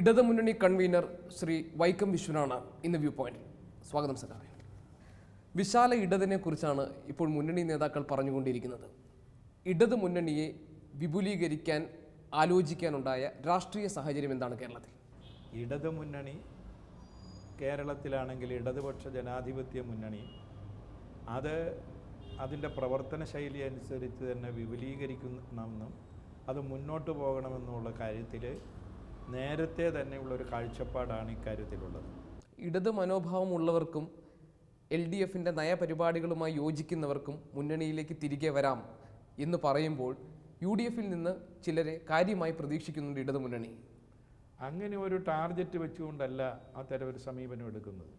ഇടതുമുന്നണി കൺവീനർ ശ്രീ വൈക്കം വിശ്വനാണ് ഇന്ന് വ്യൂ പോയിന്റിൽ. സ്വാഗതം സർ. വിശാല ഇടതിനെ കുറിച്ചാണ് ഇപ്പോൾ മുന്നണി നേതാക്കൾ പറഞ്ഞുകൊണ്ടിരിക്കുന്നത്. ഇടതു മുന്നണിയെ വിപുലീകരിക്കാൻ ആലോചിക്കാനുണ്ടായ രാഷ്ട്രീയ സാഹചര്യം എന്താണ് കേരളത്തിൽ? ഇടതു മുന്നണി കേരളത്തിലാണെങ്കിൽ ഇടതുപക്ഷ ജനാധിപത്യ മുന്നണി അതിൻ്റെ പ്രവർത്തന ശൈലി അനുസരിച്ച് തന്നെ വിപുലീകരിക്കണമെന്നും അത് മുന്നോട്ട് പോകണമെന്നുള്ള കാര്യത്തിൽ നേരത്തെ തന്നെയുള്ളൊരു കാഴ്ചപ്പാടാണ് ഇക്കാര്യത്തിലുള്ളത്. ഇടത് മനോഭാവമുള്ളവർക്കും LDFിൻ്റെ നയപരിപാടികളുമായി യോജിക്കുന്നവർക്കും മുന്നണിയിലേക്ക് തിരികെ വരാം എന്ന് പറയുമ്പോൾ UDFിൽ നിന്ന് ചിലരെ കാര്യമായി പ്രതീക്ഷിക്കുന്നുണ്ട് ഇടതു മുന്നണി. അങ്ങനെ ഒരു ടാർഗറ്റ് വെച്ചുകൊണ്ടല്ല അത്തരം ഒരു സമീപനം എടുക്കുന്നത്.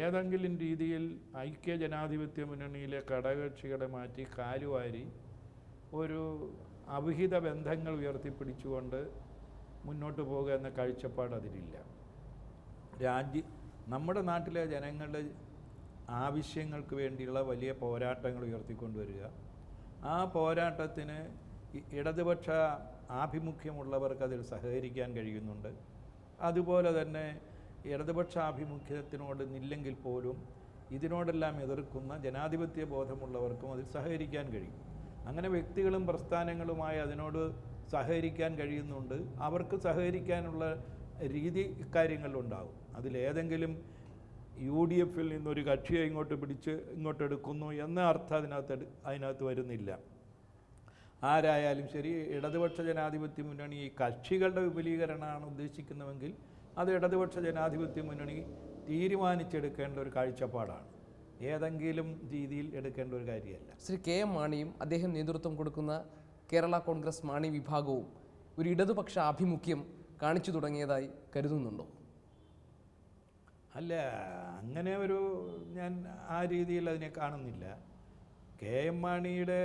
ഏതെങ്കിലും രീതിയിൽ ഐക്യ ജനാധിപത്യ മുന്നണിയിലെ ഘടകകക്ഷികളെ മാറ്റി കാലുവാരി ഒരു അവിഹിത ബന്ധങ്ങൾ ഉയർത്തിപ്പിടിച്ചുകൊണ്ട് മുന്നോട്ട് പോകുക എന്ന കാഴ്ചപ്പാട് അതിലില്ല. നമ്മുടെ നാട്ടിലെ ജനങ്ങളുടെ ആവശ്യങ്ങൾക്ക് വേണ്ടിയുള്ള വലിയ പോരാട്ടങ്ങൾ ഉയർത്തിക്കൊണ്ടുവരിക, ആ പോരാട്ടത്തിന് ഇടതുപക്ഷ ആഭിമുഖ്യമുള്ളവർക്ക് അതിൽ സഹകരിക്കാൻ കഴിയുന്നുണ്ട്. അതുപോലെ തന്നെ ഇടതുപക്ഷ ആഭിമുഖ്യത്തിനോട് നില്ലെങ്കിൽ പോലും ഇതിനോടെല്ലാം എതിർക്കുന്ന ജനാധിപത്യ ബോധമുള്ളവർക്കും അതിൽ സഹകരിക്കാൻ കഴിയും. അങ്ങനെ വ്യക്തികളും പ്രസ്ഥാനങ്ങളുമായി അതിനോട് സഹകരിക്കാൻ കഴിയുന്നുണ്ട്. അവർക്ക് സഹകരിക്കാനുള്ള രീതി ഇക്കാര്യങ്ങളിലുണ്ടാകും. അതിലേതെങ്കിലും UDFിൽ നിന്നൊരു കക്ഷിയെ ഇങ്ങോട്ടെടുക്കുന്നു എന്ന അർത്ഥം അതിനകത്ത് വരുന്നില്ല. ആരായാലും ശരി, ഇടതുപക്ഷ ജനാധിപത്യ മുന്നണി ഈ കക്ഷികളുടെ വിപുലീകരണമാണ് ഉദ്ദേശിക്കുന്നതെങ്കിൽ അത് ഇടതുപക്ഷ ജനാധിപത്യ മുന്നണി തീരുമാനിച്ചെടുക്കേണ്ട ഒരു കാഴ്ചപ്പാടാണ്, ഏതെങ്കിലും രീതിയിൽ എടുക്കേണ്ട ഒരു കാര്യമല്ല. ശ്രീ KM മാണിയും അദ്ദേഹം നേതൃത്വം കൊടുക്കുന്ന കേരള കോൺഗ്രസ് മാണി വിഭാഗവും ഒരു ഇടതുപക്ഷ ആഭിമുഖ്യം കാണിച്ചു തുടങ്ങിയതായി കരുതുന്നുണ്ടോ? അല്ല, അങ്ങനെ ഞാൻ ആ രീതിയിൽ അതിനെ കാണുന്നില്ല. KM മാണിയുടെ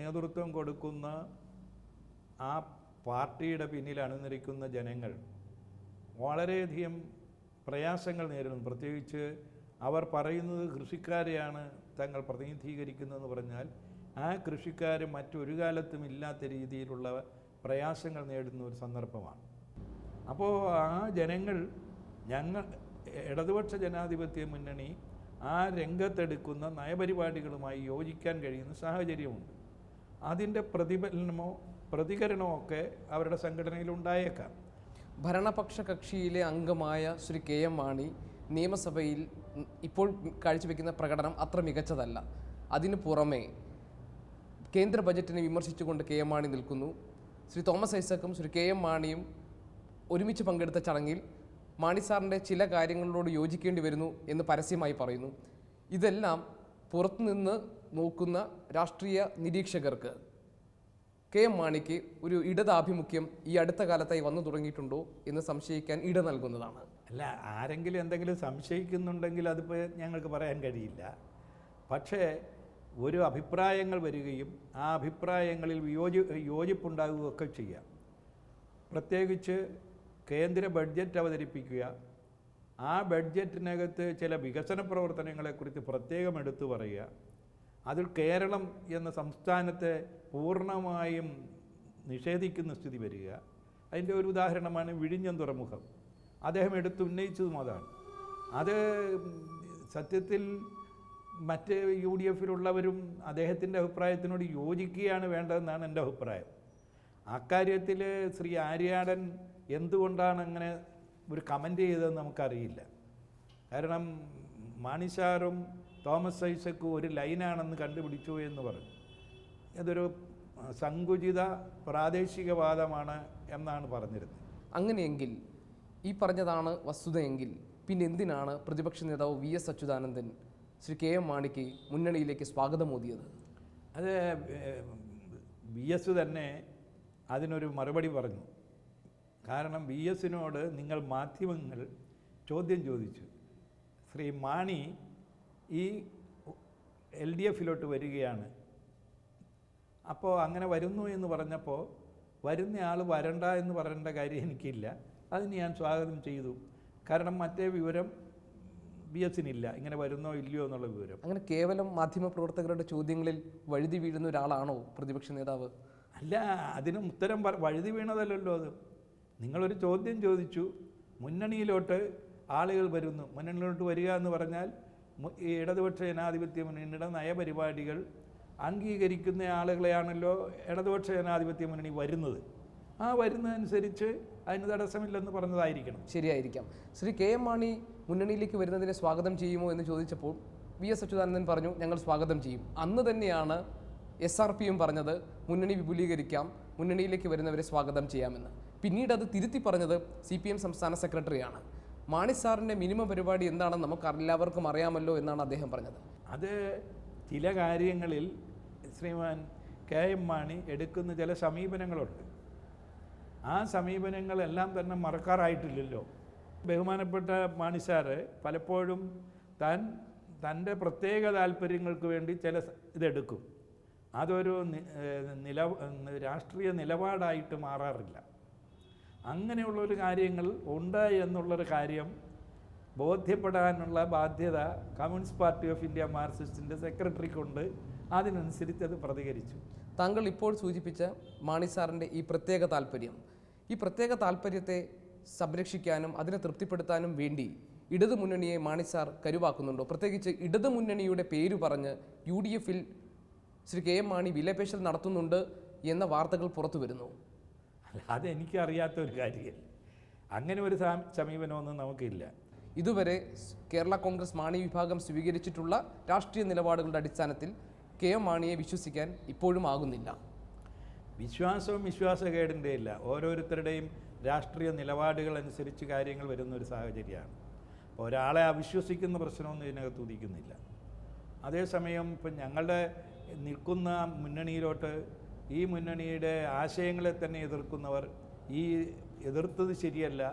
നേതൃത്വം കൊടുക്കുന്ന ആ പാർട്ടിയുടെ പിന്നിൽ അണിനിരക്കുന്ന ജനങ്ങൾ വളരെയധികം പ്രയാസങ്ങൾ നേരിടുന്നു. പ്രത്യേകിച്ച് അവർ പറയുന്നത് കൃഷിക്കാരെയാണ് തങ്ങൾ പ്രതിനിധീകരിക്കുന്നതെന്ന് പറഞ്ഞാൽ ആ കൃഷിക്കാർ മറ്റൊരു കാലത്തും ഇല്ലാത്ത രീതിയിലുള്ള പ്രയാസങ്ങൾ നേടുന്ന ഒരു സന്ദർഭമാണ്. അപ്പോൾ ആ ജനങ്ങൾ ഇടതുപക്ഷ ജനാധിപത്യ മുന്നണി ആ രംഗത്തെടുക്കുന്ന നയപരിപാടികളുമായി യോജിക്കാൻ കഴിയുന്ന സാഹചര്യമുണ്ട്. അതിൻ്റെ പ്രതികരണമോ ഒക്കെ അവരുടെ സംഘടനയിൽ ഉണ്ടായേക്കാം. ഭരണപക്ഷ കക്ഷിയിലെ അംഗമായ ശ്രീ KM മാണി നിയമസഭയിൽ ഇപ്പോൾ കാഴ്ചവെക്കുന്ന പ്രകടനം അത്ര മികച്ചതല്ല. അതിനു പുറമെ കേന്ദ്ര ബജറ്റിനെ വിമർശിച്ചുകൊണ്ട് KM മാണി നിൽക്കുന്നു. ശ്രീ തോമസ് ഐസക്കും ശ്രീ KM മാണിയും ഒരുമിച്ച് പങ്കെടുത്ത ചടങ്ങിൽ മാണി സാറിൻ്റെ ചില കാര്യങ്ങളോട് യോജിക്കേണ്ടി വരുന്നു എന്ന് പരസ്യമായി പറയുന്നു. ഇതെല്ലാം പുറത്തുനിന്ന് നോക്കുന്ന രാഷ്ട്രീയ നിരീക്ഷകർക്ക് KM മാണിക്ക് ഒരു ഇടതാഭിമുഖ്യം ഈ അടുത്ത കാലത്തായി വന്നു തുടങ്ങിയിട്ടുണ്ടോ എന്ന് സംശയിക്കാൻ ഇട നൽകുന്നതാണ്. അല്ല, ആരെങ്കിലും എന്തെങ്കിലും സംശയിക്കുന്നുണ്ടെങ്കിൽ അതിപ്പോൾ ഞങ്ങൾക്ക് പറയാൻ കഴിയില്ല. പക്ഷേ ഒരു അഭിപ്രായങ്ങൾ വരികയും ആ അഭിപ്രായങ്ങളിൽ യോജിപ്പുണ്ടാകുകയൊക്കെ ചെയ്യാം. പ്രത്യേകിച്ച് കേന്ദ്ര ബഡ്ജറ്റ് അവതരിപ്പിക്കുക, ആ ബഡ്ജറ്റിനകത്ത് ചില വികസന പ്രവർത്തനങ്ങളെക്കുറിച്ച് പ്രത്യേകം എടുത്തു പറയുക, അതിൽ കേരളം എന്ന സംസ്ഥാനത്തെ പൂർണ്ണമായും നിഷേധിക്കുന്ന സ്ഥിതി വരിക. അതിൻ്റെ ഒരു ഉദാഹരണമാണ് വിഴിഞ്ഞം തുറമുഖം. അദ്ദേഹം ഉന്നയിച്ചതും അതാണ്. അത് സത്യത്തിൽ മറ്റ് UDFിലുള്ളവരും അദ്ദേഹത്തിൻ്റെ അഭിപ്രായത്തിനോട് യോജിക്കുകയാണ് വേണ്ടതെന്നാണ് എൻ്റെ അഭിപ്രായം. അക്കാര്യത്തിൽ ശ്രീ ആര്യാടൻ എന്തുകൊണ്ടാണ് അങ്ങനെ ഒരു കമൻ്റ് ചെയ്തതെന്ന് നമുക്കറിയില്ല. കാരണം മാണിസാറും തോമസ് ഐസക്കും ഒരു ലൈനാണെന്ന് കണ്ടുപിടിച്ചു എന്ന് പറഞ്ഞു. ഇതൊരു സങ്കുചിത പ്രാദേശികവാദമാണ് എന്നാണ് പറഞ്ഞിരുന്നത്. അങ്ങനെയെങ്കിൽ ഈ പറഞ്ഞതാണ് വസ്തുതയെങ്കിൽ പിന്നെ എന്തിനാണ് പ്രതിപക്ഷ നേതാവ് VS അച്യുതാനന്ദൻ ശ്രീ KM മാണിക്ക് മുന്നണിയിലേക്ക് സ്വാഗതം ഓതിയത്? അത് VS തന്നെ അതിനൊരു മറുപടി പറഞ്ഞു. കാരണം VSനോട് നിങ്ങൾ മാധ്യമങ്ങൾ ചോദ്യം ചോദിച്ചു, ശ്രീ മാണി ഈ LDFിലോട്ട് വരികയാണ്, അപ്പോൾ അങ്ങനെ വരുന്നു എന്ന് പറഞ്ഞപ്പോൾ വരുന്നയാൾ വരണ്ട എന്ന് പറയേണ്ട കാര്യം എനിക്കില്ല, അതിന് ഞാൻ സ്വാഗതം ചെയ്തു. കാരണം മറ്റേ വിവരം VSനില്ല, ഇങ്ങനെ വരുന്നോ ഇല്ലയോ എന്നുള്ള വിവരം. അങ്ങനെ കേവലം മാധ്യമപ്രവർത്തകരുടെ ചോദ്യങ്ങളിൽ വഴുതി വീഴുന്ന ഒരാളാണോ പ്രതിപക്ഷ നേതാവ്? അല്ല, അതിന് ഉത്തരം വഴുതി വീണതല്ലല്ലോ. അത് നിങ്ങളൊരു ചോദ്യം ചോദിച്ചു, മുന്നണിയിലോട്ട് ആളുകൾ വരുന്നു. മുന്നണിയിലോട്ട് വരിക എന്ന് പറഞ്ഞാൽ ഈ ഇടതുപക്ഷ ജനാധിപത്യ മുന്നണിയുടെ നയപരിപാടികൾ അംഗീകരിക്കുന്ന ആളുകളെയാണല്ലോ ഇടതുപക്ഷ ജനാധിപത്യ മുന്നണി വരുന്നത്. ആ വരുന്നതനുസരിച്ച് അതിന് തടസ്സമില്ലെന്ന് പറഞ്ഞതായിരിക്കണം. ശരിയായിരിക്കാം. ശ്രീ കെ എം മാണി മുന്നണിയിലേക്ക് വരുന്നതിനെ സ്വാഗതം ചെയ്യുമോ എന്ന് ചോദിച്ചപ്പോൾ വി.എസ്. അച്യുതാനന്ദൻ പറഞ്ഞു, ഞങ്ങൾ സ്വാഗതം ചെയ്യും. അന്ന് തന്നെയാണ് SRPയും പറഞ്ഞത്, മുന്നണി വിപുലീകരിക്കാം, മുന്നണിയിലേക്ക് വരുന്നവരെ സ്വാഗതം ചെയ്യാമെന്ന്. പിന്നീട് അത് തിരുത്തി പറഞ്ഞത് CPM സംസ്ഥാന സെക്രട്ടറിയാണ്. മാണി സാറിൻ്റെ മിനിമം പരിപാടി എന്താണെന്ന് നമുക്ക് എല്ലാവർക്കും അറിയാമല്ലോ എന്നാണ് അദ്ദേഹം പറഞ്ഞത്. അത് ചില കാര്യങ്ങളിൽ ശ്രീമാൻ കെ എം മാണി എടുക്കുന്ന ചില സമീപനങ്ങളുണ്ട്. ആ സമീപനങ്ങളെല്ലാം തന്നെ മറക്കാറായിട്ടില്ലല്ലോ. ബഹുമാനപ്പെട്ട മാണി സാറ് പലപ്പോഴും തൻ്റെ പ്രത്യേക താല്പര്യങ്ങൾക്ക് വേണ്ടി ചില ഇതെടുക്കും. അതൊരു രാഷ്ട്രീയ നിലപാടായിട്ട് മാറാറില്ല. അങ്ങനെയുള്ളൊരു കാര്യങ്ങൾ ഉണ്ട് എന്നുള്ളൊരു കാര്യം ബോധ്യപ്പെടാനുള്ള ബാധ്യത കമ്മ്യൂണിസ്റ്റ് പാർട്ടി ഓഫ് ഇന്ത്യ മാർക്സിസ്റ്റിൻ്റെ സെക്രട്ടറിക്കുണ്ട്. അതിനനുസരിച്ച് അത് പ്രതികരിച്ചു. താങ്കൾ ഇപ്പോൾ സൂചിപ്പിച്ച മാണി സാറിൻ്റെ ഈ പ്രത്യേക താല്പര്യത്തെ സംരക്ഷിക്കാനും അതിനെ തൃപ്തിപ്പെടുത്താനും വേണ്ടി ഇടതു മുന്നണിയെ മാണി സാർ കരുവാക്കുന്നുണ്ടോ? പ്രത്യേകിച്ച് ഇടതു മുന്നണിയുടെ പേര് പറഞ്ഞ് UDFൽ ശ്രീ കെ എം മാണി വിലപേശൽ നടത്തുന്നുണ്ട് എന്ന വാർത്തകൾ പുറത്തു വരുന്നു. അതെനിക്കറിയാത്ത ഒരു കാര്യം. അങ്ങനെ ഒരു സമീപനമൊന്നും നമുക്കില്ല. ഇതുവരെ കേരള കോൺഗ്രസ് മാണി വിഭാഗം സ്വീകരിച്ചിട്ടുള്ള രാഷ്ട്രീയ നിലപാടുകളുടെ അടിസ്ഥാനത്തിൽ കെ എം മാണിയെ വിശ്വസിക്കാൻ ഇപ്പോഴും ആകുന്നില്ല. വിശ്വാസവും വിശ്വാസകേടിൻ്റെ ഇല്ല. ഓരോരുത്തരുടെയും രാഷ്ട്രീയ നിലപാടുകൾ അനുസരിച്ച് കാര്യങ്ങൾ വരുന്നൊരു സാഹചര്യമാണ്. അപ്പോൾ ഒരാളെ അവിശ്വസിക്കുന്ന പ്രശ്നമൊന്നും ഇതിനകത്ത് ഉദിക്കുന്നില്ല. അതേസമയം ഇപ്പം ഞങ്ങളുടെ നിൽക്കുന്ന മുന്നണിയിലോട്ട് ഈ മുന്നണിയുടെ ആശയങ്ങളെ തന്നെ എതിർക്കുന്നവർ ഈ എതിർത്തത് ശരിയല്ല,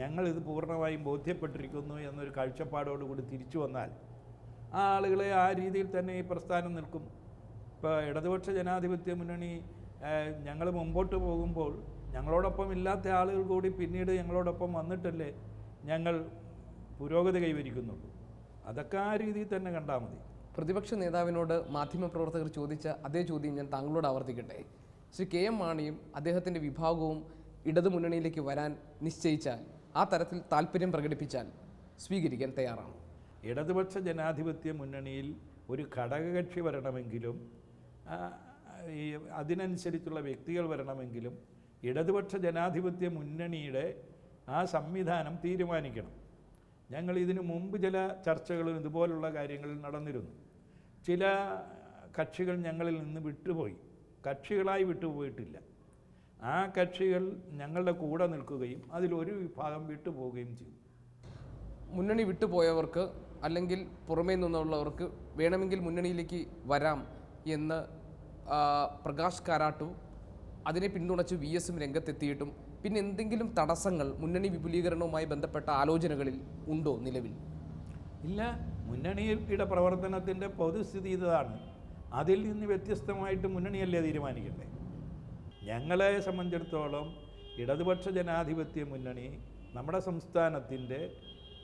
ഞങ്ങളിത് പൂർണ്ണമായും ബോധ്യപ്പെട്ടിരിക്കുന്നു എന്നൊരു കാഴ്ചപ്പാടോടുകൂടി തിരിച്ചു വന്നാൽ ആ ആളുകളെ ആ രീതിയിൽ തന്നെ ഈ പ്രസ്ഥാനം നിൽക്കും. ഇപ്പോൾ ഇടതുപക്ഷ ജനാധിപത്യ മുന്നണി ഞങ്ങൾ മുമ്പോട്ട് പോകുമ്പോൾ ഞങ്ങളോടൊപ്പം ഇല്ലാത്ത ആളുകൾ കൂടി പിന്നീട് ഞങ്ങളോടൊപ്പം വന്നിട്ടല്ലേ ഞങ്ങൾ പുരോഗതി കൈവരിക്കുന്നുള്ളൂ. അതൊക്കെ ആ രീതിയിൽ തന്നെ കണ്ടാൽ മതി. പ്രതിപക്ഷ നേതാവിനോട് മാധ്യമപ്രവർത്തകർ ചോദിച്ച അതേ ചോദ്യം ഞാൻ താങ്കളോട് ആവർത്തിക്കട്ടെ. ശ്രീ കെ എം മാണിയും അദ്ദേഹത്തിൻ്റെ വിഭാഗവും ഇടതു മുന്നണിയിലേക്ക് വരാൻ നിശ്ചയിച്ചാൽ, ആ തരത്തിൽ താല്പര്യം പ്രകടിപ്പിച്ചാൽ സ്വീകരിക്കാൻ തയ്യാറാണ്? ഇടതുപക്ഷ ജനാധിപത്യ മുന്നണിയിൽ ഒരു ഘടകകക്ഷി വരണമെങ്കിലും ഈ അതിനനുസരിച്ചുള്ള വ്യക്തികൾ വരണമെങ്കിലും ഇടതുപക്ഷ ജനാധിപത്യ മുന്നണിയുടെ ആ സംവിധാനം തീരുമാനിക്കണം. ഞങ്ങൾ ഇതിനു മുമ്പ് ചില ചർച്ചകളും ഇതുപോലുള്ള കാര്യങ്ങളിൽ നടന്നിരുന്നു. ചില കക്ഷികൾ ഞങ്ങളിൽ നിന്ന് വിട്ടുപോയി, കക്ഷികളായി വിട്ടുപോയിട്ടില്ല. ആ കക്ഷികൾ ഞങ്ങളുടെ കൂടെ നിൽക്കുകയും അതിലൊരു വിഭാഗം വിട്ടുപോവുകയും ചെയ്തു. മുന്നണി വിട്ടുപോയവർക്ക് അല്ലെങ്കിൽ പുറമേ നിന്നുള്ളവർക്ക് വേണമെങ്കിൽ മുന്നണിയിലേക്ക് വരാം എന്ന് പ്രകാശ് കാരാട്ടും അതിനെ പിന്തുണച്ച് VSും രംഗത്തെത്തിയിട്ടും പിന്നെ എന്തെങ്കിലും തടസ്സങ്ങൾ മുന്നണി വിപുലീകരണവുമായി ബന്ധപ്പെട്ട ആലോചനകളിൽ ഉണ്ടോ നിലവിൽ? ഇല്ല. മുന്നണിയുടെ പ്രവർത്തനത്തിൻ്റെ പൊതുസ്ഥിതി ഇതാണ്. അതിൽ നിന്ന് വ്യത്യസ്തമായിട്ട് മുന്നണിയല്ലേ തീരുമാനിക്കണ്ടേ? ഞങ്ങളെ സംബന്ധിച്ചിടത്തോളം ഇടതുപക്ഷ ജനാധിപത്യ മുന്നണി നമ്മുടെ സംസ്ഥാനത്തിൻ്റെ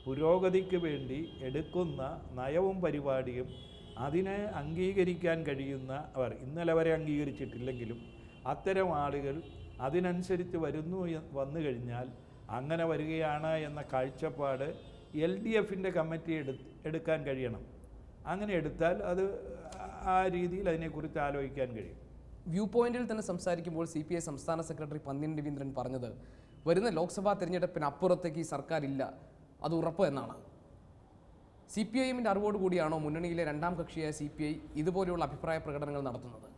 പുരോഗതിക്ക് വേണ്ടി എടുക്കുന്ന നയവും പരിപാടിയും അതിനെ അംഗീകരിക്കാൻ കഴിയുന്നവർ ഇന്നലെ വരെ അംഗീകരിച്ചിട്ടില്ലെങ്കിലും അത്തരം ആളുകൾ അതിനനുസരിച്ച് വന്നു കഴിഞ്ഞാൽ അങ്ങനെ വരികയാണ് എന്ന കാഴ്ചപ്പാട് LDFൻ്റെ കമ്മിറ്റി എടുക്കാൻ കഴിയണം. അങ്ങനെ എടുത്താൽ അത് ആ രീതിയിൽ അതിനെക്കുറിച്ച് ആലോചിക്കാൻ കഴിയും. വ്യൂ പോയിന്റിൽ തന്നെ സംസാരിക്കുമ്പോൾ CPI സംസ്ഥാന സെക്രട്ടറി പന്ന്യൻ രവീന്ദ്രൻ പറഞ്ഞത് വരുന്ന ലോക്സഭാ തെരഞ്ഞെടുപ്പിന് അപ്പുറത്തേക്ക് ഈ സർക്കാർ ഇല്ല, അത് ഉറപ്പ് എന്നാണ്. CPIഎമ്മിൻ്റെ അറിവോടുകൂടിയാണോ മുന്നണിയിലെ രണ്ടാം കക്ഷിയായ CPI ഇതുപോലെയുള്ള അഭിപ്രായ പ്രകടനങ്ങൾ നടത്തുന്നത്?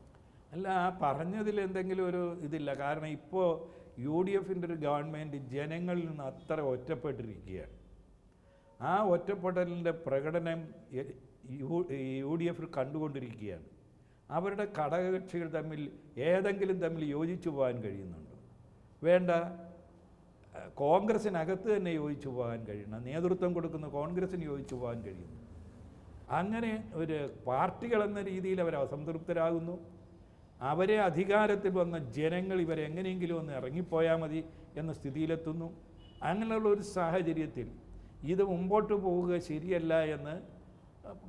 അല്ല, പറഞ്ഞതിൽ എന്തെങ്കിലും ഒരു ഇതില്ല. കാരണം ഇപ്പോൾ UDFൻ്റെ ഒരു ഗവൺമെൻറ് ജനങ്ങളിൽ നിന്ന് അത്ര ഒറ്റപ്പെട്ടിരിക്കുകയാണ്. ആ ഒറ്റപ്പെടലിൻ്റെ പ്രകടനം UDF കണ്ടുകൊണ്ടിരിക്കുകയാണ്. അവരുടെ ഘടകകക്ഷികൾ ഏതെങ്കിലും തമ്മിൽ യോജിച്ചു പോകാൻ കഴിയുന്നുണ്ടോ? വേണ്ട. കോൺഗ്രസിനകത്ത് തന്നെ യോജിച്ചു പോകാൻ കഴിയണം. നേതൃത്വം കൊടുക്കുന്ന കോൺഗ്രസിന് യോജിച്ചു പോകാൻ കഴിയുന്നു. അങ്ങനെ ഒരു പാർട്ടികൾ എന്ന രീതിയിൽ അവർ അസംതൃപ്തരാകുന്നു. അവരെ അധികാരത്തിൽ വന്ന ജനങ്ങൾ ഇവരെ എങ്ങനെയെങ്കിലും ഒന്ന് ഇറങ്ങിപ്പോയാൽ മതി എന്ന സ്ഥിതിയിലെത്തുന്നു. അങ്ങനെയുള്ള ഒരു സാഹചര്യത്തിൽ ഇത് മുമ്പോട്ട് പോവുക ശരിയല്ല എന്ന്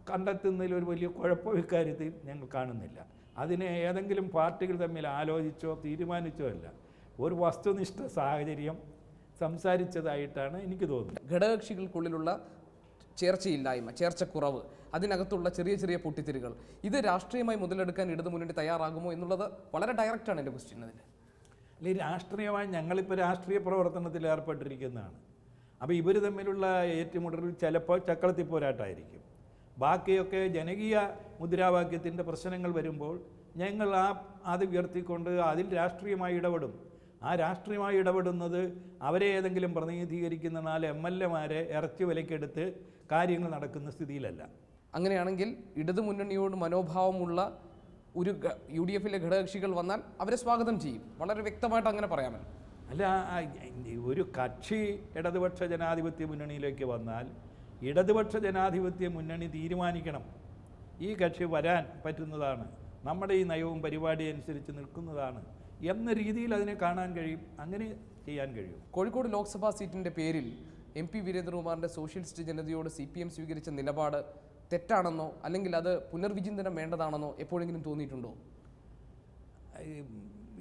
കണ്ടെത്തുന്നതിൽ ഒരു വലിയ കുഴപ്പം ഇക്കാര്യത്തിൽ ഞങ്ങൾ കാണുന്നില്ല. അതിനെ ഏതെങ്കിലും പാർട്ടികൾ തമ്മിൽ ആലോചിച്ചോ തീരുമാനിച്ചോ അല്ല. ഒരു വസ്തുനിഷ്ഠ സാഹചര്യം സംസാരിച്ചതായിട്ടാണ് എനിക്ക് തോന്നുന്നത്. ഘടകകക്ഷികൾക്കുള്ളിലുള്ള ചേർച്ചയില്ലായ്മ, ചേർച്ചക്കുറവ്, അതിനകത്തുള്ള ചെറിയ ചെറിയ പൊട്ടിത്തെറികൾ, ഇത് രാഷ്ട്രീയമായി മുതലെടുക്കാൻ ഇടതു മുന്നണി തയ്യാറാകുമോ എന്നുള്ളത് വളരെ ഡയറക്റ്റാണ് എൻ്റെ ക്വസ്റ്റ്യൻ. അതിൽ അല്ലെങ്കിൽ രാഷ്ട്രീയമായി ഞങ്ങളിപ്പോൾ രാഷ്ട്രീയ പ്രവർത്തനത്തിൽ ഏർപ്പെട്ടിരിക്കുന്നതാണ്. അപ്പോൾ ഇവർ തമ്മിലുള്ള ഏറ്റുമുട്ടൽ ചിലപ്പോൾ ചക്രത്തി പോരാട്ടമായിരിക്കും. ബാക്കിയൊക്കെ ജനകീയ മുദ്രാവാക്യത്തിൻ്റെ പ്രശ്നങ്ങൾ വരുമ്പോൾ ഞങ്ങൾ അത് ഉയർത്തിക്കൊണ്ട് അതിൽ രാഷ്ട്രീയമായി ഇടപെടും. ആ രാഷ്ട്രീയമായി ഇടപെടുന്നത് അവരെ ഏതെങ്കിലും പ്രതിനിധീകരിക്കുന്ന 4 MLA-മാരെ ഇറച്ചി വിലക്കെടുത്ത് കാര്യങ്ങൾ നടക്കുന്ന സ്ഥിതിയിലല്ല. അങ്ങനെയാണെങ്കിൽ ഇടതു മുന്നണിയോട് മനോഭാവമുള്ള ഒരു UDF-ലെ ഘടകകക്ഷികൾ വന്നാൽ അവരെ സ്വാഗതം ചെയ്യും. വളരെ വ്യക്തമായിട്ട് അങ്ങനെ പറയാമല്ലോ. അല്ല, ഒരു കക്ഷി ഇടതുപക്ഷ ജനാധിപത്യ മുന്നണിയിലേക്ക് വന്നാൽ ഇടതുപക്ഷ ജനാധിപത്യ മുന്നണി തീരുമാനിക്കണം ഈ കക്ഷി വരാൻ പറ്റുന്നതാണ്, നമ്മുടെ ഈ നയവും പരിപാടി അനുസരിച്ച് നിൽക്കുന്നതാണ് എന്ന രീതിയിൽ അതിനെ കാണാൻ കഴിയും, അങ്ങനെ ചെയ്യാൻ കഴിയും. കോഴിക്കോട് ലോക്സഭാ സീറ്റിൻ്റെ പേരിൽ MP വീരേന്ദ്രകുമാറിൻ്റെ സോഷ്യലിസ്റ്റ് ജനതയോട് CPM സ്വീകരിച്ച നിലപാട് തെറ്റാണെന്നോ അല്ലെങ്കിൽ അത് പുനർവിചിന്തനം വേണ്ടതാണെന്നോ എപ്പോഴെങ്കിലും തോന്നിയിട്ടുണ്ടോ?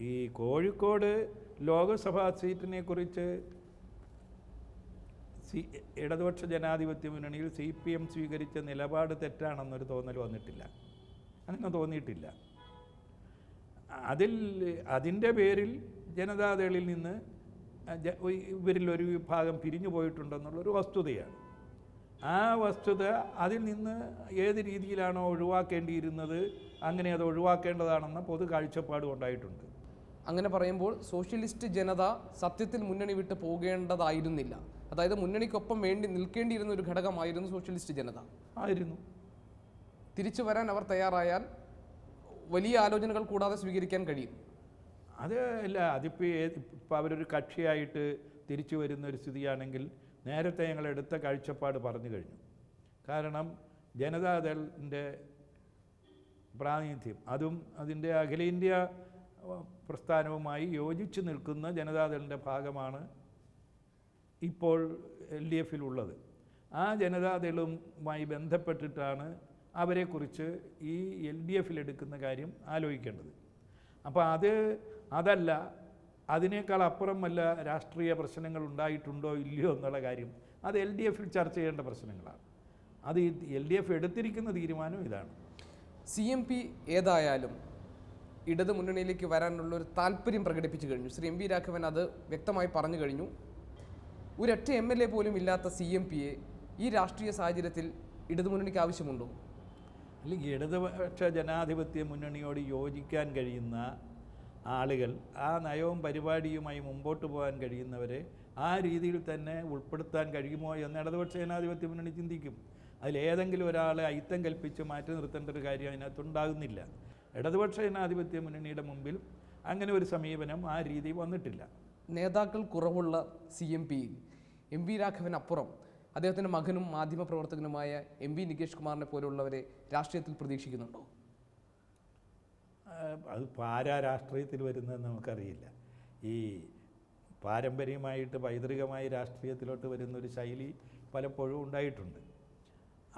ഈ കോഴിക്കോട് ലോക്സഭാ സീറ്റിനെ കുറിച്ച് ഇടതുപക്ഷ ജനാധിപത്യ മുന്നണിയിൽ CPM സ്വീകരിച്ച നിലപാട് തെറ്റാണെന്നൊരു തോന്നൽ വന്നിട്ടില്ല, അങ്ങനെ തോന്നിയിട്ടില്ല. അതിൻ്റെ പേരിൽ ജനതാദളിൽ നിന്ന് ഇവരിലൊരു വിഭാഗം പിരിഞ്ഞു പോയിട്ടുണ്ടെന്നുള്ളൊരു വസ്തുതയാണ്. ആ വസ്തുത അതിൽ നിന്ന് ഏത് രീതിയിലാണോ ഒഴിവാക്കേണ്ടിയിരുന്നത് അങ്ങനെ അത് ഒഴിവാക്കേണ്ടതാണെന്ന പൊതു കാഴ്ചപ്പാടും ഉണ്ടായിട്ടുണ്ട്. അങ്ങനെ പറയുമ്പോൾ സോഷ്യലിസ്റ്റ് ജനത സത്യത്തിൽ മുന്നണി വിട്ട് പോകേണ്ടതായിരുന്നില്ല, അതായത് മുന്നണിക്കൊപ്പം വേണ്ടി നിൽക്കേണ്ടിയിരുന്ന ഒരു ഘടകമായിരുന്നു സോഷ്യലിസ്റ്റ് ജനത ആയിരുന്നു. തിരിച്ചു വരാൻ അവർ തയ്യാറായാൽ വലിയ ആലോചനകൾ കൂടാതെ സ്വീകരിക്കാൻ കഴിയും. അത് അല്ല, ഇപ്പോൾ അവരൊരു കക്ഷിയായിട്ട് തിരിച്ചു വരുന്നൊരു സ്ഥിതിയാണെങ്കിൽ നേരത്തെ ഞങ്ങൾ എടുത്ത കാഴ്ചപ്പാട് പറഞ്ഞു കഴിഞ്ഞു. കാരണം ജനതാദളിൻ്റെ പ്രാതിനിധ്യം അതും അതിൻ്റെ അഖിലേന്ത്യാ പ്രസ്ഥാനവുമായി യോജിച്ച് നിൽക്കുന്ന ജനതാദളിൻ്റെ ഭാഗമാണ് ഇപ്പോൾ LDF-ലുള്ളത്. ആ ജനതാദളുമായി ബന്ധപ്പെട്ടിട്ടാണ് അവരെക്കുറിച്ച് ഈ LDF-ലെടുക്കുന്ന കാര്യം ആലോചിക്കേണ്ടത്. അപ്പോൾ അതല്ല, അതിനേക്കാൾ അപ്പുറം വല്ല രാഷ്ട്രീയ പ്രശ്നങ്ങൾ ഉണ്ടായിട്ടുണ്ടോ ഇല്ലയോ എന്നുള്ള കാര്യം അത് LDF-ൽ ചർച്ച ചെയ്യേണ്ട പ്രശ്നങ്ങളാണ്. അത് LDF എടുത്തിരിക്കുന്ന തീരുമാനം ഇതാണ്. CMP ഏതായാലും ഇടതു മുന്നണിയിലേക്ക് വരാനുള്ള ഒരു താല്പര്യം പ്രകടിപ്പിച്ചു കഴിഞ്ഞു. ശ്രീ MV രാഘവൻ അത് വ്യക്തമായി പറഞ്ഞു കഴിഞ്ഞു. ഒരൊറ്റ MLA പോലും ഇല്ലാത്ത CMP-യെ ഈ രാഷ്ട്രീയ സാഹചര്യത്തിൽ ഇടതുമുന്നണിക്ക് ആവശ്യമുണ്ടോ? അല്ലെങ്കിൽ ഇടതുപക്ഷ ജനാധിപത്യ മുന്നണിയോട് യോജിക്കാൻ കഴിയുന്ന ആളുകൾ, ആ നയവും പരിപാടിയുമായി മുമ്പോട്ട് പോകാൻ കഴിയുന്നവരെ ആ രീതിയിൽ തന്നെ ഉൾപ്പെടുത്താൻ കഴിയുമോ എന്ന് ഇടതുപക്ഷ ജനാധിപത്യ മുന്നണി ചിന്തിക്കും. അതിലേതെങ്കിലും ഒരാളെ അയിത്തം കൽപ്പിച്ച് മാറ്റി നിർത്തേണ്ട ഒരു കാര്യം അതിനകത്തുണ്ടാകുന്നില്ല. ഇടതുപക്ഷ ജനാധിപത്യ മുന്നണിയുടെ മുമ്പിൽ അങ്ങനെ ഒരു സമീപനം ആ രീതി വന്നിട്ടില്ല. നേതാക്കൾ കുറവുള്ള CMP-യിൽ MV രാഘവൻ അപ്പുറം അദ്ദേഹത്തിൻ്റെ മകനും മാധ്യമപ്രവർത്തകനുമായ MV നികേഷ് കുമാറിനെ പോലുള്ളവരെ രാഷ്ട്രീയത്തിൽ പ്രതീക്ഷിക്കുന്നുണ്ടോ? അത് ആരാ രാഷ്ട്രീയത്തിൽ വരുന്നതെന്ന് നമുക്കറിയില്ല. ഈ പാരമ്പര്യമായിട്ട് പൈതൃകമായി രാഷ്ട്രീയത്തിലോട്ട് വരുന്നൊരു ശൈലി പലപ്പോഴും ഉണ്ടായിട്ടുണ്ട്.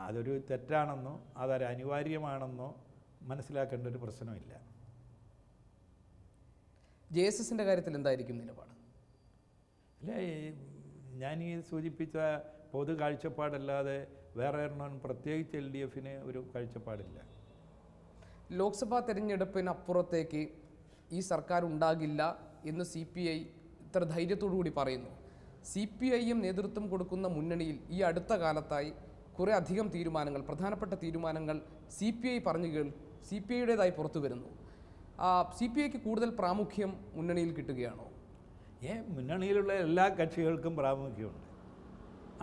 അതൊരു തെറ്റാണെന്നോ അതൊരു അനിവാര്യമാണെന്നോ മനസ്സിലാക്കേണ്ട ഒരു പ്രശ്നമില്ല. JSSൻ്റെ കാര്യത്തിൽ എന്തായിരിക്കും നിലപാട്? അല്ല, ഞാൻ ഈ സൂചിപ്പിച്ച പൊതു കാഴ്ചപ്പാടല്ലാതെ വേറെ ഒരെണ്ണം പ്രത്യേകിച്ച് LDF-ന് ഒരു കാഴ്ചപ്പാടില്ല. ലോക്സഭാ തെരഞ്ഞെടുപ്പിന് അപ്പുറത്തേക്ക് ഈ സർക്കാർ ഉണ്ടാകില്ല എന്ന് CPI ഇത്ര ധൈര്യത്തോടു കൂടി പറയുന്നു. CPIM നേതൃത്വം കൊടുക്കുന്ന മുന്നണിയിൽ ഈ അടുത്ത കാലത്തായി കുറേ അധികം തീരുമാനങ്ങൾ, പ്രധാനപ്പെട്ട തീരുമാനങ്ങൾ CPIയുടേതായി പുറത്തു വരുന്നു. CPIക്ക് കൂടുതൽ പ്രാമുഖ്യം മുന്നണിയിൽ കിട്ടുകയാണോ? മുന്നണിയിലുള്ള എല്ലാ കക്ഷികൾക്കും പ്രാമുഖ്യമുണ്ട്,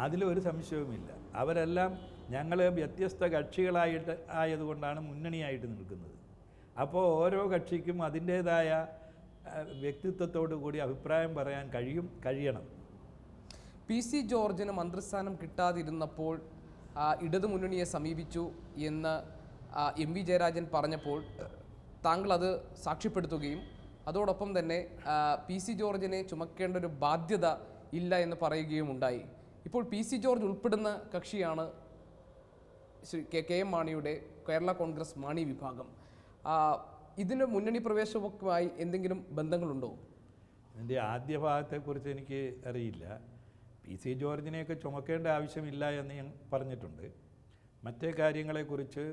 അതിലൊരു സംശയവുമില്ല. അവരെല്ലാം ഞങ്ങൾ വ്യത്യസ്ത കക്ഷികളായിട്ട് ആയതുകൊണ്ടാണ് മുന്നണിയായിട്ട് നിൽക്കുന്നത്. അപ്പോൾ ഓരോ കക്ഷിക്കും അതിൻ്റേതായ വ്യക്തിത്വത്തോടു കൂടി അഭിപ്രായം പറയാൻ കഴിയണം. PC ജോർജിന് മന്ത്രിസ്ഥാനം കിട്ടാതിരുന്നപ്പോൾ ഇടതു മുന്നണിയെ സമീപിച്ചു എന്ന് MV ജയരാജൻ പറഞ്ഞപ്പോൾ താങ്കൾ അത് സാക്ഷ്യപ്പെടുത്തുകയും അതോടൊപ്പം തന്നെ PC ജോർജിനെ ചുമക്കേണ്ട ഒരു ബാധ്യത ഇല്ല എന്ന് പറയുകയും ഉണ്ടായി. ഇപ്പോൾ PC ജോർജ് ഉൾപ്പെടുന്ന കക്ഷിയാണ് ശ്രീ KM മാണിയുടെ കേരള കോൺഗ്രസ് മാണി വിഭാഗം. ഇതിന് മുന്നണി പ്രവേശവുമായി എന്തെങ്കിലും ബന്ധങ്ങളുണ്ടോ? ഇതിൻ്റെ ആദ്യ ഭാഗത്തെക്കുറിച്ച് എനിക്ക് അറിയില്ല. പി സി ജോർജിനെയൊക്കെ ചുമക്കേണ്ട ആവശ്യമില്ല എന്ന് ഞാൻ പറഞ്ഞിട്ടുണ്ട്. മറ്റേ കാര്യങ്ങളെക്കുറിച്ച്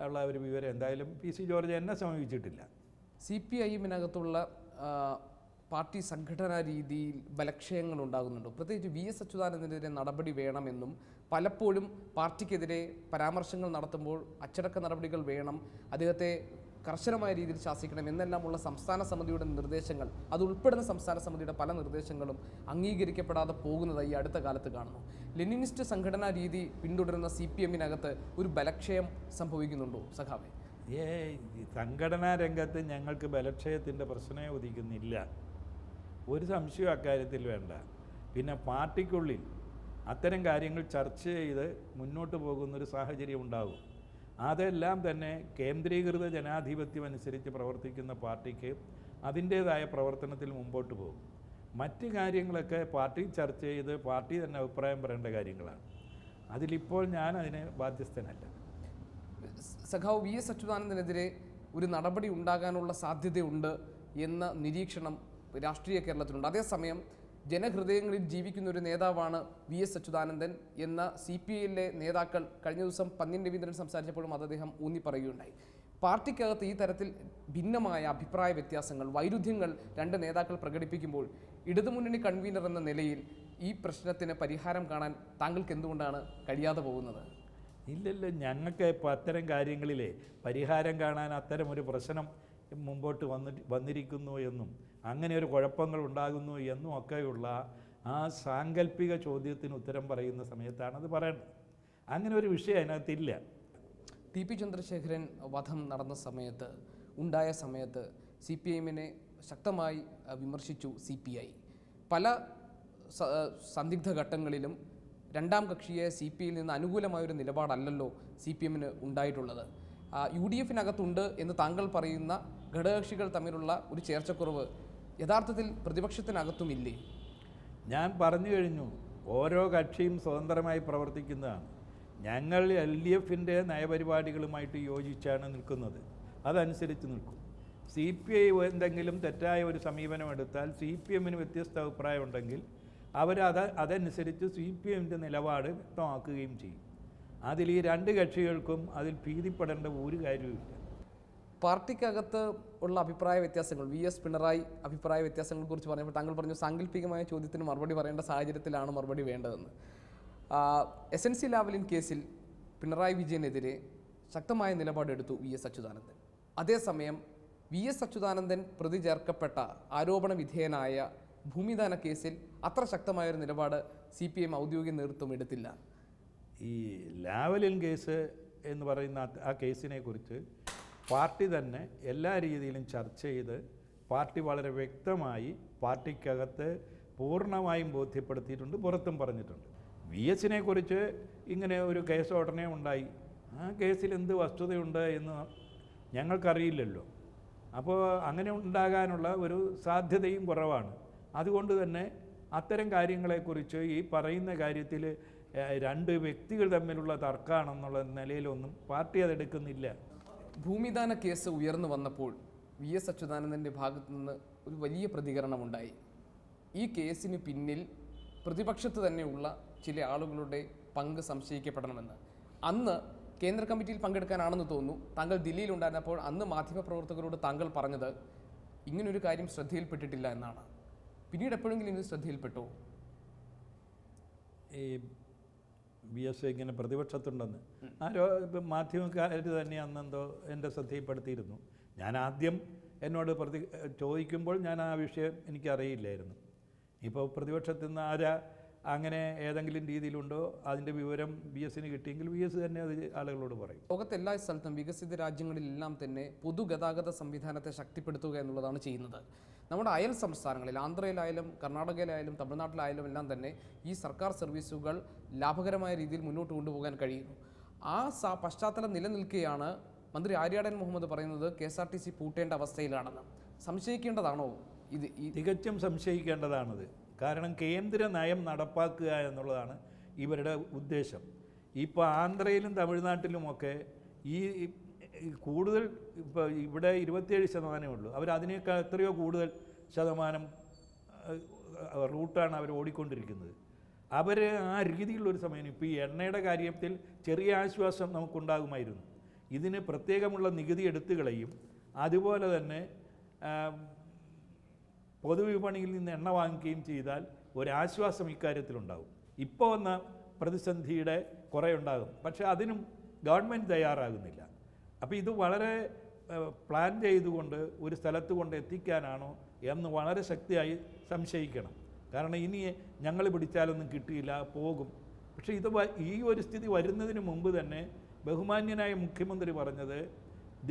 ഉള്ള ഒരു വിവരം എന്തായാലും പി സി ജോർജ് എന്നെ സമീപിച്ചിട്ടില്ല. CPIഎമ്മിനകത്തുള്ള പാർട്ടി സംഘടനാ രീതിയിൽ ബലക്ഷയങ്ങൾ ഉണ്ടാകുന്നുണ്ടോ? പ്രത്യേകിച്ച് VS അച്യുതാനന്ദനെതിരെ നടപടി വേണമെന്നും പലപ്പോഴും പാർട്ടിക്കെതിരെ പരാമർശങ്ങൾ നടത്തുമ്പോൾ അച്ചടക്ക നടപടികൾ വേണം, അദ്ദേഹത്തെ കർശനമായ രീതിയിൽ ശാസിക്കണം എന്നെല്ലാമുള്ള സംസ്ഥാന സമിതിയുടെ നിർദ്ദേശങ്ങൾ, അത് ഉൾപ്പെടുന്ന സംസ്ഥാന സമിതിയുടെ പല നിർദ്ദേശങ്ങളും അംഗീകരിക്കപ്പെടാതെ പോകുന്നതായി അടുത്ത കാലത്ത് കാണുന്നു. ലെനിനിസ്റ്റ് സംഘടനാ രീതി പിന്തുടരുന്ന CPഎമ്മിനകത്ത് ഒരു ബലക്ഷയം സംഭവിക്കുന്നുണ്ടോ സഖാവേ? സംഘടനാ രംഗത്ത് ഞങ്ങൾക്ക് ബലക്ഷയത്തിൻ്റെ പ്രശ്നമേ ഉദിക്കുന്നില്ല. ഒരു സംശയവും അക്കാര്യത്തിൽ വേണ്ട. പിന്നെ പാർട്ടിക്കുള്ളിൽ അത്തരം കാര്യങ്ങൾ ചർച്ച ചെയ്ത് മുന്നോട്ട് പോകുന്നൊരു സാഹചര്യം ഉണ്ടാകും. അതെല്ലാം തന്നെ കേന്ദ്രീകൃത ജനാധിപത്യം അനുസരിച്ച് പ്രവർത്തിക്കുന്ന പാർട്ടിക്ക് അതിൻ്റേതായ പ്രവർത്തനത്തിൽ മുമ്പോട്ട് പോകും. മറ്റ് കാര്യങ്ങളൊക്കെ പാർട്ടി ചർച്ച ചെയ്ത് പാർട്ടി തന്നെ അഭിപ്രായം പറയേണ്ട കാര്യങ്ങളാണ്. അതിലിപ്പോൾ ഞാൻ അതിന് ബാധ്യസ്ഥനല്ല. സഖാവ് VS അച്യുതാനന്ദനെതിരെ ഒരു നടപടി ഉണ്ടാകാനുള്ള സാധ്യതയുണ്ട് എന്ന നിരീക്ഷണം രാഷ്ട്രീയ കേരളത്തിലുണ്ട്. അതേസമയം ജനഹൃദയങ്ങളിൽ ജീവിക്കുന്ന ഒരു നേതാവാണ് VS അച്യുതാനന്ദൻ എന്ന CPIയിലെ നേതാക്കൾ കഴിഞ്ഞ ദിവസം പന്ന്യൻ രവീന്ദ്രൻ സംസാരിച്ചപ്പോഴും അത് അദ്ദേഹം ഊന്നി പറയുകയുണ്ടായി. പാർട്ടിക്കകത്ത് ഈ തരത്തിൽ ഭിന്നമായ അഭിപ്രായ വ്യത്യാസങ്ങൾ, വൈരുദ്ധ്യങ്ങൾ രണ്ട് നേതാക്കൾ പ്രകടിപ്പിക്കുമ്പോൾ ഇടതുമുന്നണി കൺവീനർ എന്ന നിലയിൽ ഈ പ്രശ്നത്തിന് പരിഹാരം കാണാൻ താങ്കൾക്ക് എന്തുകൊണ്ടാണ് കഴിയാതെ പോകുന്നത്? ഇല്ലല്ലോ, ഞങ്ങൾക്ക് ഇപ്പോൾ അത്തരം കാര്യങ്ങളിലെ പരിഹാരം കാണാൻ അത്തരം ഒരു പ്രശ്നം മുമ്പോട്ട് വന്നിരിക്കുന്നു എന്നും അങ്ങനെ ഒരു കുഴപ്പങ്ങൾ ഉണ്ടാകുന്നു എന്നും ഒക്കെയുള്ള ആ സാങ്കല്പിക ചോദ്യത്തിന് ഉത്തരം പറയുന്ന സമയത്താണ് അത് പറയുന്നത്. അങ്ങനെ ഒരു വിഷയം അതിനകത്തില്ല. TP ചന്ദ്രശേഖരൻ വധം നടന്ന സമയത്ത് ഉണ്ടായ സമയത്ത് CPIഎമ്മിനെ ശക്തമായി വിമർശിച്ചു CPI. പല സന്ദിഗ്ധ ഘട്ടങ്ങളിലും രണ്ടാം കക്ഷിയെ CPIയിൽ നിന്ന് അനുകൂലമായൊരു നിലപാടല്ലല്ലോ CPഎമ്മിന് ഉണ്ടായിട്ടുള്ളത്. UDFിനകത്തുണ്ട് എന്ന് താങ്കൾ പറയുന്ന ഘടകകക്ഷികൾ തമ്മിലുള്ള ഒരു ചേർച്ചക്കുറവ് യഥാർത്ഥത്തിൽ പ്രതിപക്ഷത്തിനകത്തുമില്ലേ? ഞാൻ പറഞ്ഞു കഴിഞ്ഞു, ഓരോ കക്ഷിയും സ്വതന്ത്രമായി പ്രവർത്തിക്കുന്നതാണ്. ഞങ്ങൾ LDFിൻ്റെ നയപരിപാടികളുമായിട്ട് യോജിച്ചാണ് നിൽക്കുന്നത്, അതനുസരിച്ച് നിൽക്കും. CPI എന്തെങ്കിലും തെറ്റായ ഒരു സമീപനം എടുത്താൽ CPഎമ്മിന് വ്യത്യസ്ത അഭിപ്രായം ഉണ്ടെങ്കിൽ അതനുസരിച്ച് CPഎമ്മിൻ്റെ നിലപാട് വ്യക്തമാക്കുകയും ചെയ്യും. അതിൽ ഈ രണ്ട് കക്ഷികൾക്കും അതിൽ ഭീതിപ്പെടേണ്ട ഒരു കാര്യവുമില്ല. പാർട്ടിക്കകത്ത് ഉള്ള അഭിപ്രായ വ്യത്യാസങ്ങൾ, VS പിണറായി അഭിപ്രായ വ്യത്യാസങ്ങളെ കുറിച്ച് പറഞ്ഞപ്പോൾ താങ്കൾ പറഞ്ഞു സാങ്കല്പികമായ ചോദ്യത്തിന് മറുപടി പറയേണ്ട സാഹചര്യത്തിലാണ് മറുപടി വേണ്ടതെന്ന്. SNC ലാവലിൻ കേസിൽ പിണറായി വിജയനെതിരെ ശക്തമായ നിലപാടെടുത്തു VS അച്യുതാനന്ദൻ. അതേസമയം VS അച്യുതാനന്ദൻ പ്രതി ചേർക്കപ്പെട്ട ആരോപണ വിധേയനായ ഭൂമിദാന കേസിൽ അത്ര ശക്തമായൊരു നിലപാട് CPIഎം ഔദ്യോഗിക നേതൃത്വം എടുത്തില്ല. ഈ ലാവലിൻ കേസ് എന്ന് പറയുന്ന ആ കേസിനെ കുറിച്ച് പാർട്ടി തന്നെ എല്ലാ രീതിയിലും ചർച്ച ചെയ്ത് പാർട്ടി വളരെ വ്യക്തമായി പാർട്ടിക്കകത്ത് പൂർണ്ണമായും ബോധ്യപ്പെടുത്തിയിട്ടുണ്ട്, പുറത്തും പറഞ്ഞിട്ടുണ്ട്. VSനെ കുറിച്ച് ഇങ്ങനെ ഒരു കേസ് ഉടനെ ഉണ്ടായി, ആ കേസിൽ എന്ത് വസ്തുതയുണ്ട് എന്ന് ഞങ്ങൾക്കറിയില്ലല്ലോ. അപ്പോൾ അങ്ങനെ ഉണ്ടാകാനുള്ള ഒരു സാധ്യതയും കുറവാണ്. അതുകൊണ്ട് തന്നെ അത്തരം കാര്യങ്ങളെക്കുറിച്ച് ഈ പറയുന്ന കാര്യത്തിൽ രണ്ട് വ്യക്തികൾ തമ്മിലുള്ള തർക്കമാണെന്നുള്ള നിലയിലൊന്നും പാർട്ടി അതെടുക്കുന്നില്ല. ഭൂമിദാന കേസ് ഉയർന്നു വന്നപ്പോൾ VS അച്യുതാനന്ദൻ്റെ ഭാഗത്തു നിന്ന് ഒരു വലിയ പ്രതികരണമുണ്ടായി. ഈ കേസിന് പിന്നിൽ പ്രതിപക്ഷത്ത് തന്നെയുള്ള ചില ആളുകളുടെ പങ്ക് സംശയിക്കപ്പെടണമെന്ന്. അന്ന് കേന്ദ്ര കമ്മിറ്റിയിൽ പങ്കെടുക്കാനാണെന്ന് തോന്നുന്നു താങ്കൾ ദില്ലിയിലുണ്ടായിരുന്നപ്പോൾ അന്ന് മാധ്യമപ്രവർത്തകരോട് താങ്കൾ പറഞ്ഞത് ഇങ്ങനൊരു കാര്യം ശ്രദ്ധയിൽപ്പെട്ടിട്ടില്ല എന്നാണ്. പിന്നീട് എപ്പോഴെങ്കിലും ഇത് ശ്രദ്ധയിൽപ്പെട്ടോ? ഈ VS ഇങ്ങനെ പ്രതിപക്ഷത്തുണ്ടെന്ന് മാധ്യമക്കാർ തന്നെ അന്നെന്തോ എൻ്റെ ശ്രദ്ധയിൽപ്പെടുത്തിയിരുന്നു. ഞാൻ ആദ്യം എന്നോട് ചോദിക്കുമ്പോൾ ഞാൻ ആ വിഷയം എനിക്കറിയില്ലായിരുന്നു. ഇപ്പോൾ പ്രതിപക്ഷത്തു നിന്ന് അങ്ങനെ ഏതെങ്കിലും രീതിയിലുണ്ടോ അതിൻ്റെ വിവരം VSന് കിട്ടിയെങ്കിൽ VS തന്നെ അത് ആളുകളോട് പറയും. ലോകത്തെല്ലാ സ്ഥലത്തും വികസിത രാജ്യങ്ങളിലെല്ലാം തന്നെ പൊതുഗതാഗത സംവിധാനത്തെ ശക്തിപ്പെടുത്തുക എന്നുള്ളതാണ് ചെയ്യുന്നത്. നമ്മുടെ അയൽ സംസ്ഥാനങ്ങളിൽ ആന്ധ്രയിലായാലും കർണാടകയിലായാലും തമിഴ്നാട്ടിലായാലും എല്ലാം തന്നെ ഈ സർക്കാർ സർവീസുകൾ ലാഭകരമായ രീതിയിൽ മുന്നോട്ട് കൊണ്ടുപോകാൻ കഴിയുന്നു. ആ പശ്ചാത്തലം നിലനിൽക്കുകയാണ് മന്ത്രി ആര്യാടൻ മുഹമ്മദ് പറയുന്നത് KSRTC പൂട്ടേണ്ട അവസ്ഥയിലാണെന്ന്. സംശയിക്കേണ്ടതാണോ ഇത്? തികച്ചും സംശയിക്കേണ്ടതാണത്. കാരണം കേന്ദ്ര നയം നടപ്പാക്കുക എന്നുള്ളതാണ് ഇവരുടെ ഉദ്ദേശം. ഇപ്പോൾ ആന്ധ്രയിലും തമിഴ്നാട്ടിലുമൊക്കെ ഈ കൂടുതൽ ഇപ്പോൾ ഇവിടെ 27% ഉള്ളൂ, അവരതിനേക്കാൾ എത്രയോ കൂടുതൽ ശതമാനം റൂട്ടാണ് അവർ ഓടിക്കൊണ്ടിരിക്കുന്നത്. അവർ ആ രീതിയിലുള്ളൊരു സമയം ഇപ്പോൾ ഈ എണ്ണയുടെ കാര്യത്തിൽ ചെറിയ ആശ്വാസം നമുക്കുണ്ടാകുമായിരുന്നു. ഇതിന് പ്രത്യേകമുള്ള നികുതി എടുത്തുകളയും അതുപോലെ തന്നെ പൊതുവിപണിയിൽ നിന്ന് എണ്ണ വാങ്ങിക്കുകയും ചെയ്താൽ ഒരാശ്വാസം ഇക്കാര്യത്തിലുണ്ടാകും. ഇപ്പോൾ വന്ന പ്രതിസന്ധിയുടെ കുറേ ഉണ്ടാകും, പക്ഷേ അതിനും ഗവൺമെൻറ് തയ്യാറാകുന്നില്ല. അപ്പോൾ ഇത് വളരെ പ്ലാൻ ചെയ്തുകൊണ്ട് ഒരു സ്ഥലത്ത് കൊണ്ട് എത്തിക്കാനാണോ എന്ന് വളരെ ശക്തിയായി സംശയിക്കണം. കാരണം ഇനി ഞങ്ങൾ പിടിച്ചാലൊന്നും കിട്ടിയില്ല, പോകും. പക്ഷേ ഇത് ഈ ഒരു സ്ഥിതി വരുന്നതിന് മുമ്പ് തന്നെ ബഹുമാന്യനായ മുഖ്യമന്ത്രി പറഞ്ഞത്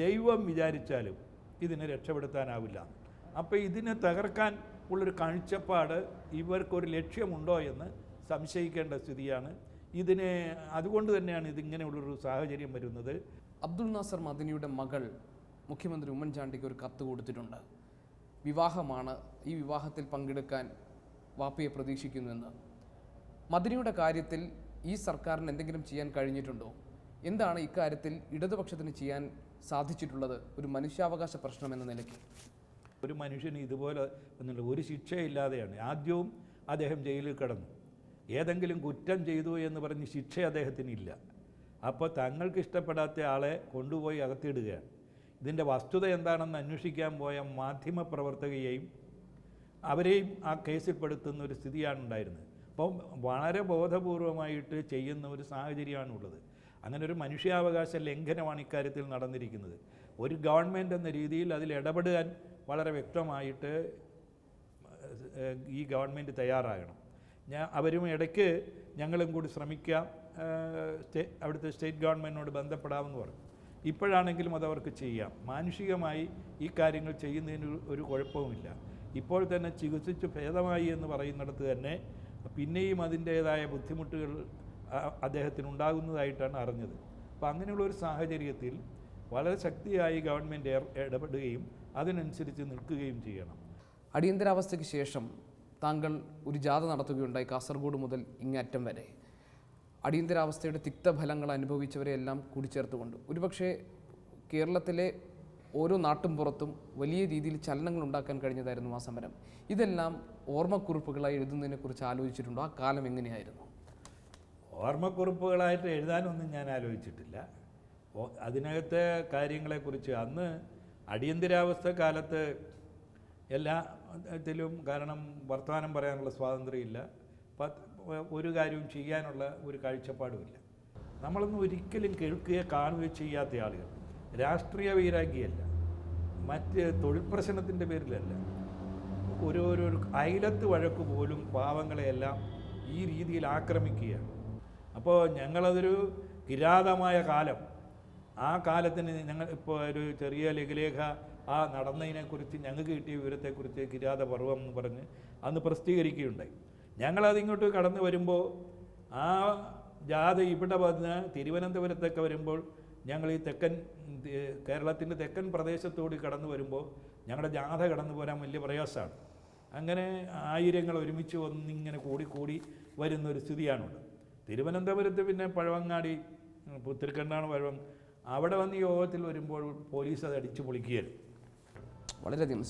ദൈവം വിചാരിച്ചാലും ഇതിനെ രക്ഷപ്പെടുത്താനാവില്ല. അപ്പോൾ ഇതിനെ തകർക്കാൻ ഉള്ളൊരു കാഴ്ചപ്പാട് ഇവർക്കൊരു ലക്ഷ്യമുണ്ടോ എന്ന് സംശയിക്കേണ്ട സ്ഥിതിയാണ്. അതുകൊണ്ട് തന്നെയാണ് ഇതിങ്ങനെയുള്ളൊരു സാഹചര്യം വരുന്നത്. അബ്ദുൾ നാസർ മദനിയുടെ മകൾ മുഖ്യമന്ത്രി ഉമ്മൻചാണ്ടിക്ക് ഒരു കത്ത് കൊടുത്തിട്ടുണ്ട്. വിവാഹമാണ്, ഈ വിവാഹത്തിൽ പങ്കെടുക്കാൻ വാപ്പയെ പ്രതീക്ഷിക്കുന്നുവെന്ന്. മദനിയുടെ കാര്യത്തിൽ ഈ സർക്കാരിന് എന്തെങ്കിലും ചെയ്യാൻ കഴിഞ്ഞിട്ടുണ്ടോ? എന്താണ് ഇക്കാര്യത്തിൽ ഇടതുപക്ഷത്തിന് ചെയ്യാൻ സാധിച്ചിട്ടുള്ളത് ഒരു മനുഷ്യാവകാശ പ്രശ്നം എന്ന നിലയ്ക്ക്? ഒരു മനുഷ്യന് ഇതുപോലെ ഒരു ശിക്ഷയില്ലാതെയാണ്. ആദ്യവും അദ്ദേഹം ജയിലിൽ കിടന്നു. ഏതെങ്കിലും കുറ്റം ചെയ്തു എന്ന് പറഞ്ഞ് ശിക്ഷ അദ്ദേഹത്തിനില്ല. അപ്പോൾ തങ്ങൾക്ക് ഇഷ്ടപ്പെടാത്ത ആളെ കൊണ്ടുപോയി അകത്തിടുകയാണ്. ഇതിൻ്റെ വസ്തുത എന്താണെന്ന് അന്വേഷിക്കാൻ പോയ മാധ്യമപ്രവർത്തകയെയും അവരെയും ആ കേസിൽപ്പെടുത്തുന്ന ഒരു സ്ഥിതിയാണ് ഉണ്ടായിരുന്നത്. അപ്പം വളരെ ബോധപൂർവമായിട്ട് ചെയ്യുന്ന ഒരു സാഹചര്യമാണുള്ളത്. അങ്ങനെ ഒരു മനുഷ്യാവകാശ ലംഘനമാണ് ഇക്കാര്യത്തിൽ നടന്നിരിക്കുന്നത്. ഒരു ഗവൺമെൻറ് എന്ന രീതിയിൽ അതിൽ ഇടപെടാൻ വളരെ വ്യക്തമായിട്ട് ഈ ഗവൺമെൻറ് തയ്യാറാകണം. അവരും ഇടയ്ക്ക് ഞങ്ങളും കൂടി ശ്രമിക്കാം, അവിടുത്തെ സ്റ്റേറ്റ് ഗവൺമെൻറ്റിനോട് ബന്ധപ്പെടാമെന്ന് പറഞ്ഞു. ഇപ്പോഴാണെങ്കിലും അതവർക്ക് ചെയ്യാം. മാനുഷികമായി ഈ കാര്യങ്ങൾ ചെയ്യുന്നതിന് ഒരു കുഴപ്പവുമില്ല. ഇപ്പോൾ തന്നെ ചികിത്സിച്ച് ഭേദമായി എന്ന് പറയുന്നിടത്ത് തന്നെ പിന്നെയും അതിൻ്റേതായ ബുദ്ധിമുട്ടുകൾ അദ്ദേഹത്തിനുണ്ടാകുന്നതായിട്ടാണ് അറിഞ്ഞത്. അപ്പോൾ അങ്ങനെയുള്ള ഒരു സാഹചര്യത്തിൽ വളരെ ശക്തിയായി ഗവൺമെൻറ് ഇടപെടുകയും അതിനനുസരിച്ച് നിൽക്കുകയും ചെയ്യണം. അടിയന്തരാവസ്ഥയ്ക്ക് ശേഷം താങ്കൾ ഒരു ജാഥ നടത്തുകയുണ്ടായി, കാസർഗോഡ് മുതൽ ഇങ്ങറ്റം വരെ. അടിയന്തരാവസ്ഥയുടെ തിക്തഫലങ്ങൾ അനുഭവിച്ചവരെയെല്ലാം കൂടിച്ചേർത്തുകൊണ്ട് ഒരുപക്ഷെ കേരളത്തിലെ ഓരോ നാട്ടും പുറത്തും വലിയ രീതിയിൽ ചലനങ്ങൾ ഉണ്ടാക്കാൻ കഴിഞ്ഞതായിരുന്നു ആ സമരം. ഇതെല്ലാം ഓർമ്മക്കുറിപ്പുകളായി എഴുതുന്നതിനെക്കുറിച്ച് ആലോചിച്ചിട്ടുണ്ടോ? ആ കാലം എങ്ങനെയായിരുന്നു? ഓർമ്മക്കുറിപ്പുകളായിട്ട് എഴുതാനൊന്നും ഞാൻ ആലോചിച്ചിട്ടില്ല. അതിനകത്തെ കാര്യങ്ങളെക്കുറിച്ച് അന്ന് അടിയന്തരാവസ്ഥ കാലത്ത് എല്ലാത്തിലും, കാരണം വർത്തമാനം പറയാനുള്ള സ്വാതന്ത്ര്യമില്ല, ഒരു കാര്യവും ചെയ്യാനുള്ള ഒരു കാഴ്ചപ്പാടുമില്ല. നമ്മളൊന്നും ഒരിക്കലും കേൾക്കുകയോ കാണുകയോ ചെയ്യാത്ത ആളുകൾ. രാഷ്ട്രീയ വൈരാഗ്യമല്ല, മറ്റ് തൊഴിൽ പ്രശ്നത്തിൻ്റെ പേരിലല്ല, ഒരു അയലത്ത് വഴക്ക് പോലും പാവങ്ങളെയെല്ലാം ഈ രീതിയിൽ ആക്രമിക്കുകയാണ്. അപ്പോൾ ഞങ്ങളതൊരു കിരാതമായ കാലം, ആ കാലത്തിന് ഞങ്ങൾ ഇപ്പോൾ ഒരു ചെറിയ ലഘുലേഖ ആ നടന്നതിനെക്കുറിച്ച് ഞങ്ങൾക്ക് കിട്ടിയ വിവരത്തെക്കുറിച്ച് കിരാത പർവ്വം എന്ന് പറഞ്ഞ് അന്ന് പ്രസിദ്ധീകരിക്കുകയുണ്ടായി. ഞങ്ങളതിങ്ങോട്ട് കടന്നു വരുമ്പോൾ ആ ജാഥ ഇവിടെ വന്ന് തിരുവനന്തപുരത്തൊക്കെ വരുമ്പോൾ ഞങ്ങൾ ഈ കേരളത്തിൻ്റെ തെക്കൻ പ്രദേശത്തോട് കടന്നു വരുമ്പോൾ ഞങ്ങളുടെ ജാഥ കടന്നു പോരാൻ വലിയ പ്രയാസമാണ്. അങ്ങനെ ആയിരങ്ങൾ ഒരുമിച്ച് വന്നിങ്ങനെ കൂടി വരുന്നൊരു സ്ഥിതിയാണുള്ളത്. തിരുവനന്തപുരത്ത് പിന്നെ പഴവങ്ങാടി, പുത്തിരിക്കണ്ടാണ് പഴവം, അവിടെ വന്ന് യോഗത്തിൽ വരുമ്പോൾ പോലീസ് അത് അടിച്ചു പൊളിക്കുകയായിരുന്നു. വളരെയധികം